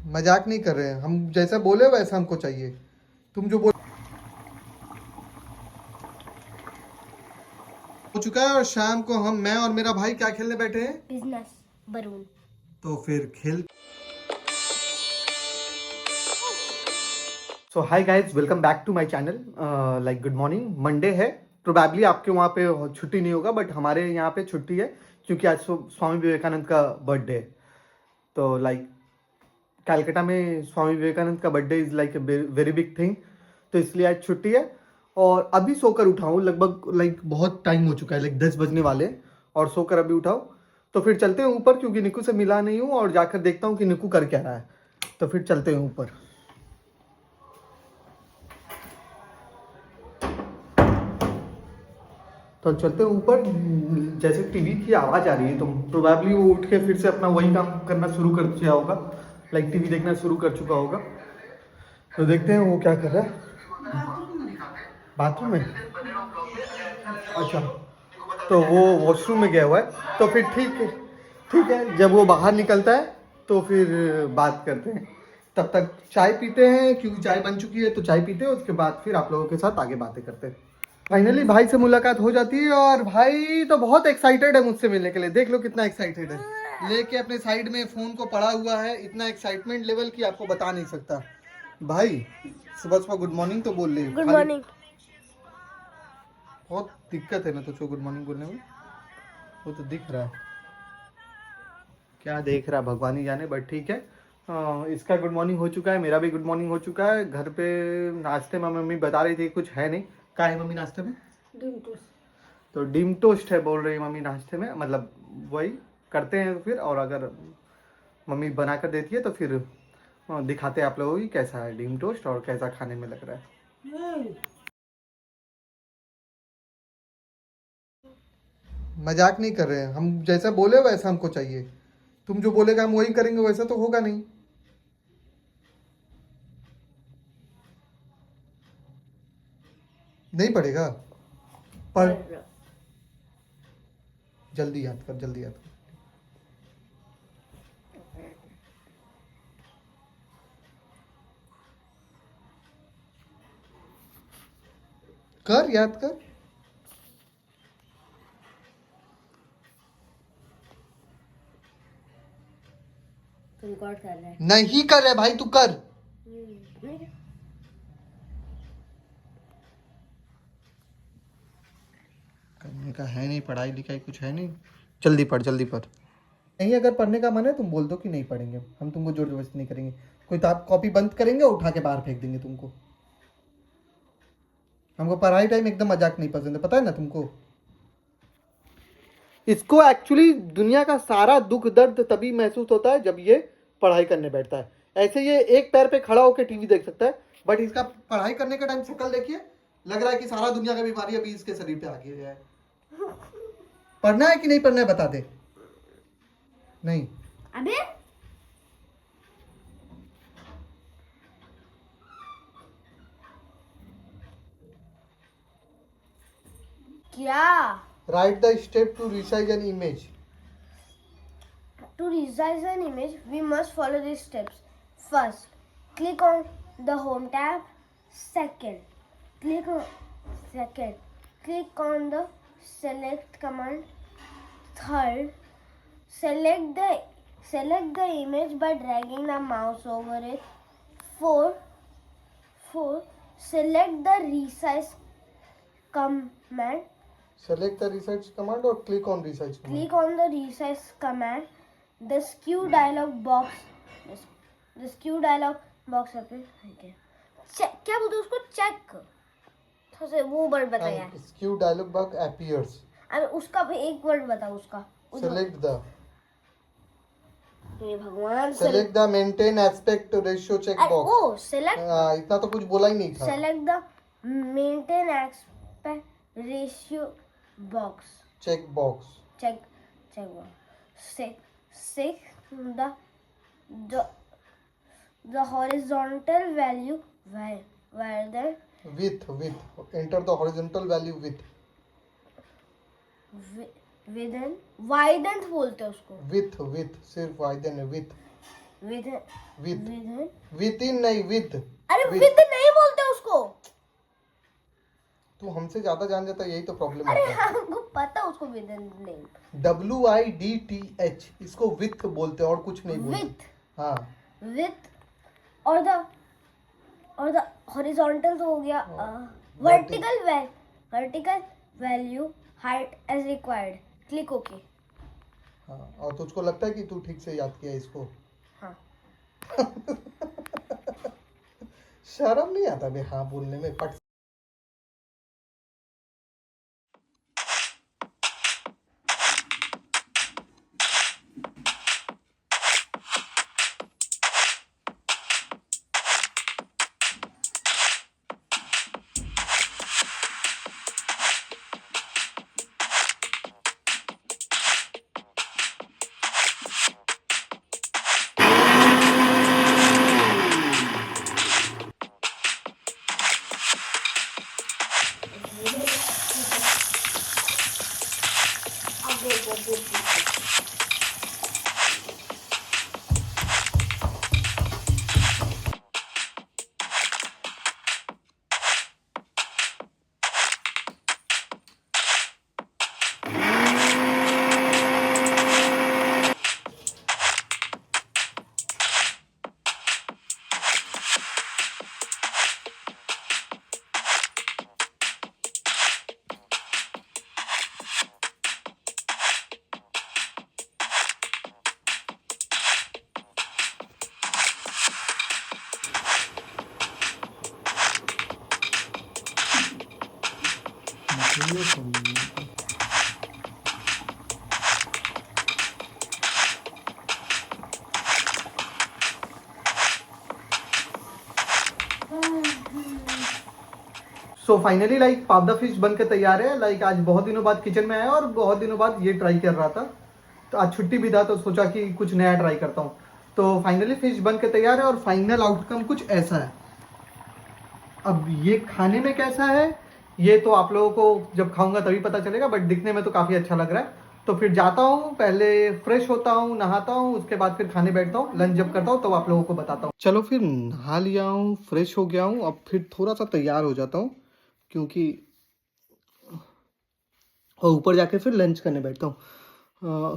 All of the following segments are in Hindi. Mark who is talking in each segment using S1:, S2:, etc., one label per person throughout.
S1: मजाक नहीं कर रहे हैं हम, जैसा बोले वैसा हमको चाहिए। तुम जो बोल हो चुका है, और शाम को मैं और मेरा भाई क्या खेलने बैठे हैं?
S2: Business balloon.
S1: तो फिर खेल। So hi guys, welcome back to my channel. Like good morning, Monday है। प्रोबेबली आपके वहाँ पे छुट्टी नहीं होगा, बट हमारे यहाँ पे छुट्टी है क्योंकि आज स्वामी विवेकानंद का बर्थडे है। तो लाइक कलकत्ता में स्वामी विवेकानंद का birthday is like a very big thing, तो इसलिए आज छुट्टी है। और अभी सोकर उठा हूँ, लगभग लाइक बहुत टाइम हो चुका है, लाइक 10 बजने वाले हैं, और सोकर अभी उठाऊँ। तो फिर चलते हैं ऊपर, क्योंकि निकू से मिला नहीं हूँ, और जाकर देखता हूँ कि निकू कर क्या रहा है। तो फिर चलते हैं ऊपर। तो चलते हैं ऊपर। जैसे टीवी की आवाज़ आ रही है, तो प्रोबेबली वो उठ के फिर से अपना वही काम करना शुरू कर दिया होगा, लाइक टीवी देखना शुरू कर चुका होगा। तो देखते हैं वो क्या कर रहा है। बाथरूम में? अच्छा, तो वो वॉशरूम में गया हुआ है। तो फिर ठीक है, जब वो बाहर निकलता है तो फिर बात करते हैं। तब तक चाय पीते हैं, क्योंकि चाय बन चुकी है, तो चाय पीते हैं। उसके बाद फिर आप लोगों के साथ आगे बातें करते हैं। फाइनली भाई से मुलाकात हो जाती है, और भाई तो बहुत एक्साइटेड है मुझसे मिलने के लिए। देख लो कितना एक्साइटेड है, लेके अपने साइड में फ़ोन को पड़ा हुआ है। इतना एक्साइटमेंट लेवल की आपको बता नहीं सकता। भाई सुबह सुबह गुड मॉर्निंग तो बोल ले।
S2: Good morning.
S1: बहुत दिक्कत है ना तुझको गुड मॉर्निंग बोलने में। वो तो दिख रहा है, क्या देख रहा है भगवान ही जाने, बट ठीक है। इसका गुड मॉर्निंग हो चुका है, मेरा भी गुड मॉर्निंग हो चुका है। घर पे नाश्ते में मम्मी बता रही थी कुछ है नहीं। क्या है मम्मी नाश्ते में?
S2: Dim toast.
S1: तो डिम टोस्ट है बोल रही मम्मी नाश्ते में, मतलब वही करते हैं फिर। और अगर मम्मी बना कर देती है तो फिर दिखाते हैं आप लोगों को कैसा है डिम टोस्ट और कैसा खाने में लग रहा है। मजाक नहीं कर रहे हैं हम, जैसा बोले वैसा हमको चाहिए। तुम जो बोलेगा हम वही करेंगे, वैसा तो होगा नहीं। नहीं पड़ेगा पर जल्दी याद कर, जल्दी याद कर, याद कर।
S2: रिकॉर्ड कर रहे हैं।
S1: नहीं कर रहे भाई, तू कर। करने का है नहीं, पढ़ाई लिखाई कुछ है नहीं। जल्दी पढ़, जल्दी पढ़। नहीं, अगर पढ़ने का मन है तुम बोल दो कि नहीं पढ़ेंगे, हम तुमको जोर जबरदस्ती नहीं करेंगे। कोई तो आप कॉपी बंद करेंगे, उठा के बाहर फेंक देंगे तुमको। हमको पढ़ाई टाइम एकदम मजाक नहीं पसंद है, पता है ना तुमको। इसको एक्चुअली दुनिया का सारा दुख दर्द तभी महसूस होता है जब ये पढ़ाई करने बैठता है। ऐसे ये एक पैर पे खड़ा होकर टीवी देख सकता है, बट इसका पढ़ाई करने का टाइम शक्ल देखिए, लग रहा है कि सारा दुनिया का बीमारी अभी इसके शरीर पे आ गया है। पढ़ना है कि नहीं पढ़ना है बता दे। नहीं
S2: अबे क्या?
S1: Write the step to resize an image.
S2: To resize an image, we must follow these steps. First, click on the home tab. Second, click on the select command. Third, select the image by dragging the mouse over it. Fourth, select the resize command.
S1: Select the resize command or click on resize command.
S2: Click on the resize command. The skew dialog box appears. Check, क्या बोलते हैं उसको? चेक थोड़ा से वो वर्ड बताया।
S1: Skew dialog box appears.
S2: अरे उसका भी एक वर्ड बताओ उसका।
S1: Select the.
S2: ये भगवान।
S1: Select the maintain aspect ratio check box.
S2: O select।
S1: इतना तो कुछ बोला ही नहीं था।
S2: Select the maintain aspect ratio box.
S1: Check box.
S2: Check box. Six, the horizontal value where the
S1: Width. Enter the horizontal value width.
S2: widen बोलते हैं उसको।
S1: Width सिर्फ widen है, width.
S2: With
S1: with
S2: with
S1: with in नहीं विद।
S2: अरे विद नहीं बोलते उसको।
S1: तू हमसे ज्यादा जान जाता है, यही तो प्रॉब्लम
S2: अरे
S1: है।
S2: हमको पता उसको विद नहीं।
S1: WIDTH इसको विथ बोलते हैं और कुछ नहीं बोलते।
S2: विथ
S1: हाँ
S2: विथ और द हॉरिजॉन्टल तो हो गया। Vertical value height as required. Click okay.
S1: हाँ, और तुझको लगता है कि तू ठीक से याद किया इसको?
S2: हाँ
S1: शर्म नहीं आता बे हाँ बोलने में? पट सो फाइनली लाइक पावदा फिश बन के तैयार है। लाइक आज बहुत दिनों बाद किचन में आया और बहुत दिनों बाद ये ट्राई कर रहा था। तो आज छुट्टी भी था तो सोचा कि कुछ नया ट्राई करता हूँ। तो फाइनली फिश बन के तैयार है और फाइनल आउटकम कुछ ऐसा है। अब ये खाने में कैसा है ये तो आप लोगों को जब खाऊंगा तभी पता चलेगा, बट दिखने में तो काफ़ी अच्छा लग रहा है। तो फिर जाता हूँ, पहले फ्रेश होता हूँ, नहाता हूँ, उसके बाद फिर खाने बैठता हूँ। लंच जब करता हूँ तो आप लोगों को बताता हूँ। चलो फिर नहा लिया हूँ, फ्रेश हो गया हूँ, अब फिर थोड़ा सा तैयार हो जाता हूँ क्योंकि और ऊपर जाके फिर लंच करने बैठता हूँ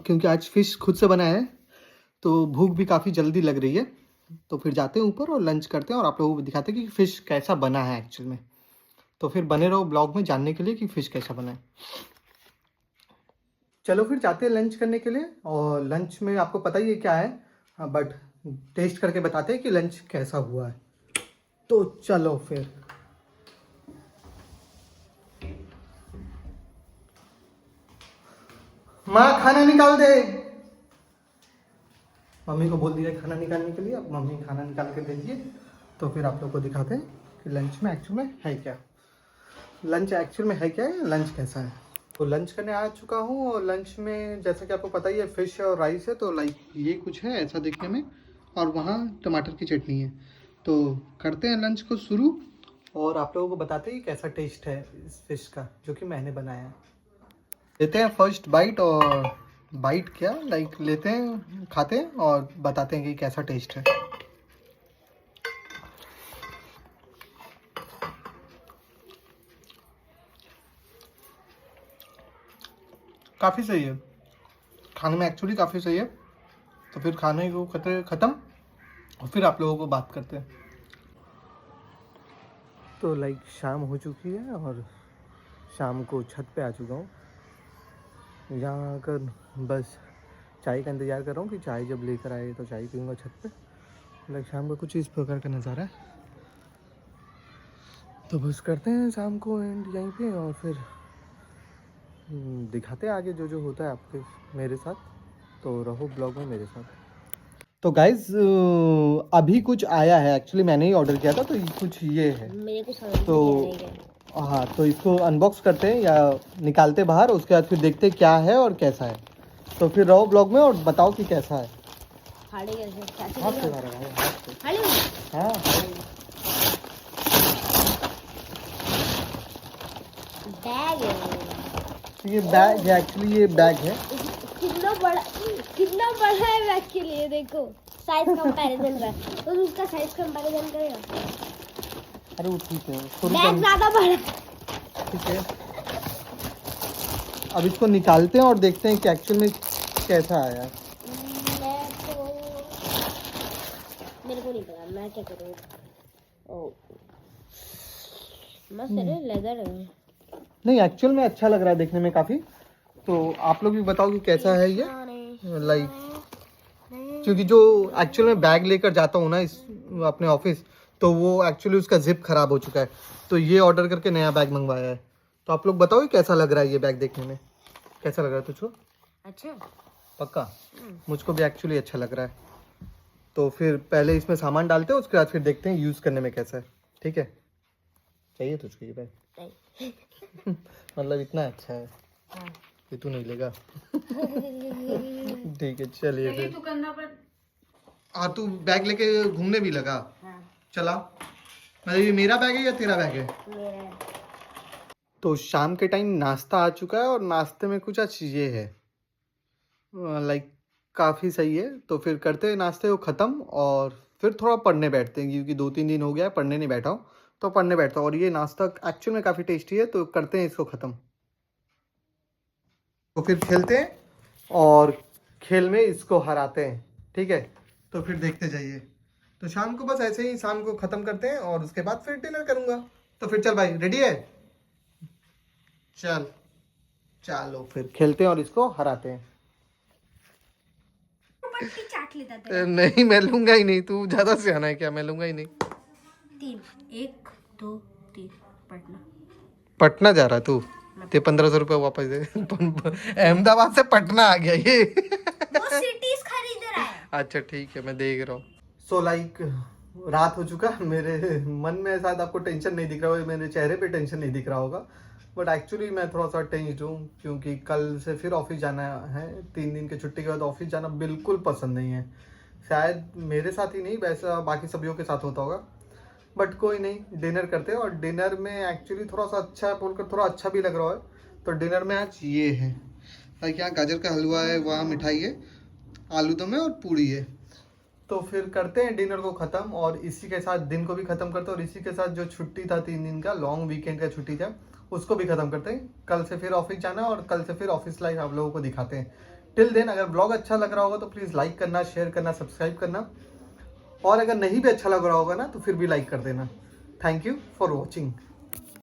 S1: क्योंकि आज फिश खुद से बनाया है तो भूख भी काफ़ी जल्दी लग रही है। तो फिर जाते हैं ऊपर और लंच करते हैं और आप लोगों को दिखाते हैं कि फ़िश कैसा बना है एक्चुअल में। तो फिर बने रहो ब्लॉग में जानने के लिए कि फ़िश कैसा बना है। चलो फिर जाते हैं लंच करने के लिए। और लंच में आपको पता ही है क्या है, हाँ, बट टेस्ट करके बताते हैं कि लंच कैसा हुआ है। तो चलो फिर माँ खाना निकाल दे। मम्मी को बोल दिया खाना निकालने के लिए, अब मम्मी खाना निकाल के दे दिए। तो फिर आप लोग को दिखाते हैं कि लंच में एक्चुअल में है क्या, लंच एक्चुअल में है क्या है, लंच कैसा है। तो लंच करने आ चुका हूँ और लंच में जैसा कि आपको पता ही है फिश और राइस है। तो लाइक ये कुछ है ऐसा देखने में और वहाँ टमाटर की चटनी है। तो करते हैं लंच को शुरू और आप लोगों को बताते हैं कैसा टेस्ट है इस फिश का जो कि मैंने बनाया है। लेते हैं फर्स्ट बाइट और बाइट क्या लाइक लेते हैं, खाते हैं और बताते हैं कि कैसा टेस्ट है। काफ़ी सही है, खाने में एक्चुअली काफ़ी सही है। तो फिर खाने को ख़त्म और फिर आप लोगों को बात करते हैं। तो लाइक शाम हो चुकी है और शाम को छत पे आ चुका हूँ। यहाँ आकर बस चाय का इंतज़ार कर रहा हूँ कि चाय जब लेकर आए तो चाय पीऊँगा छत पे। लाइक शाम का कुछ इस प्रकार का नज़ारा है। तो बस करते हैं शाम को एंड यहीं पे और फिर दिखाते हैं आगे जो जो होता है आपके मेरे साथ। तो रहो ब्लॉग में मेरे साथ। तो गाइज अभी कुछ आया है, एक्चुअली मैंने ही ऑर्डर किया था। तो कुछ ये है
S2: मेरे को समझ
S1: तो
S2: नहीं आया।
S1: हाँ, तो इसको अनबॉक्स करते हैं या निकालते बाहर, उसके बाद फिर देखते हैं क्या है और कैसा है। तो फिर रहो ब्लॉग में और बताओ कि कैसा है।
S2: फाड़े कैसे
S1: हाथ से मारा भाई, हाथ से।
S2: फाड़े
S1: हाँ
S2: बैग है
S1: ये बैग है, एक्चुअली ये बैग है।
S2: कितना बड़ा है बैग के लिए देखो। साइज कंपैरिजन कर, तो उसका साइज कंपैरिजन करेगा।
S1: अरे वो ठीक है, थोड़ी
S2: बैग
S1: कम,
S2: ज्यादा बड़ा।
S1: ठीक है। अब इसको निकालते हैं और देखते हैं कि एक्चुअल में कैसा आया।
S2: मेरे को नहीं पता मैं क्या करूँ। ओ मस्त है, लेदर है।
S1: नहीं एक्चुअल में अच्छा लग रहा है देखने में काफ़ी। तो आप लोग भी बताओ कि कैसा है ये, लाइक क्योंकि जो एक्चुअल में बैग लेकर जाता हूँ ना इस अपने ऑफिस, तो वो एक्चुअली उसका जिप खराब हो चुका है, तो ये ऑर्डर करके नया बैग मंगवाया है। तो आप लोग बताओ कि कैसा लग रहा है ये बैग देखने में, कैसा लग रहा है तुझको?
S2: अच्छा
S1: पक्का मुझको भी एक्चुअली अच्छा लग रहा है। तो फिर पहले इसमें सामान डालते हैं, उसके बाद फिर देखते हैं यूज़ करने में कैसा है। ठीक है, चाहिए तुझको ये बैग?
S2: नहीं।
S1: मतलब इतना अच्छा है
S2: हाँ।
S1: कि तू नहीं लेगा? ठीक है चलिए फिर।
S2: तू करना पर।
S1: हाँ तू बैग लेके घूमने भी लगा?
S2: हाँ।
S1: चला, मतलब ये मेरा बैग है या तेरा बैग है?
S2: मेरा है।
S1: तो शाम के टाइम नाश्ता आ चुका है और नाश्ते में कुछ आज ये है, लाइक काफ़ी सही है। तो फिर करते हैं नाश्ते को ख़त्म और फिर थोड़ा पढ़ने बैठते हैं, क्योंकि 2-3 दिन हो गया है पढ़ने नहीं बैठा हूँ, तो पढ़ने बैठता हूँ। और ये नाश्ता एक्चुअल में काफ़ी टेस्टी है, तो करते हैं इसको ख़त्म। तो फिर खेलते हैं और खेल में इसको हराते हैं, ठीक है? तो फिर देखते जाइए। तो शाम को बस ऐसे ही शाम को ख़त्म करते हैं और उसके बाद फिर डिनर करूँगा। तो फिर चल भाई, रेडी है? चल चलो फिर खेलते हैं और इसको हराते हैं।
S2: पट्टी चाट लेता तेरा।
S1: नहीं मैं लूंगा ही नहीं, तू ज्यादा सियाना है क्या? मैं लूंगा ही नहीं।
S2: 3 1 2 3 पटना।
S1: पटना जा रहा तू? ते 1500 रुपये वापस दे। अहमदाबाद से पटना आ गया ये।
S2: वो सिटीज खरीद रहा है।
S1: अच्छा ठीक है, मैं देख रहा हूँ। सो लाइक रात हो चुका, मेरे मन में शायद आपको टेंशन नहीं दिख रहा होगा, मेरे चेहरे पे टेंशन नहीं दिख रहा होगा, बट एक्चुअली मैं थोड़ा सा टेंस्ड हूँ, क्योंकि कल से फिर ऑफिस जाना है। 3 दिन की छुट्टी के बाद ऑफिस जाना बिल्कुल पसंद नहीं है। शायद मेरे साथ ही नहीं, वैसा बाकी सभी के साथ होता होगा, बट कोई नहीं, डिनर करते हैं। और डिनर में एक्चुअली थोड़ा सा अच्छा है बोलकर थोड़ा अच्छा भी लग रहा है। तो डिनर में आज ये है, लाइक यहाँ गाजर का हलवा है, वहाँ मिठाई है, आलू दम है और पूड़ी है। तो फिर करते हैं डिनर को ख़त्म और इसी के साथ दिन को भी ख़त्म करते हैं, और इसी के साथ जो छुट्टी था 3 दिन का लॉन्ग वीकेंड का छुट्टी था उसको भी ख़त्म करते हैं। कल से फिर ऑफिस जाना है और कल से फिर ऑफिस लाइफ आप लोगों को दिखाते हैं। टिल देन अगर ब्लॉग अच्छा लग रहा होगा तो प्लीज़ लाइक करना, शेयर करना, सब्सक्राइब करना, और अगर नहीं भी अच्छा लग रहा होगा ना तो फिर भी लाइक कर देना। Thank you for watching.